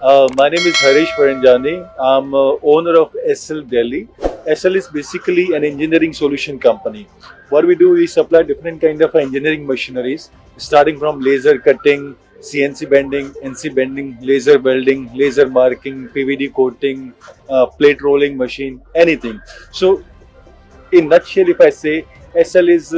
My name is Harish Varanjani. I'm owner of ESSELL Delhi. ESSELL is basically an engineering solution company. What we do is supply different kind of engineering machineries, starting from laser cutting, CNC bending, NC bending, laser welding, laser marking, PVD coating, plate rolling machine, anything. So in nutshell, if I say SL is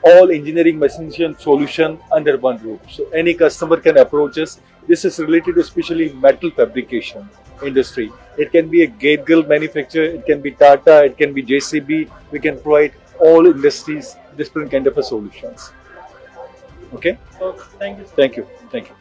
all engineering machine solution under one roof. So any customer can approach us. This is related especially metal fabrication industry. It can be a gate gull manufacturer, it can be Tata, it can be JCB. We can provide all industries different kind of a solutions. Okay. So, thank you. Thank you. Thank you.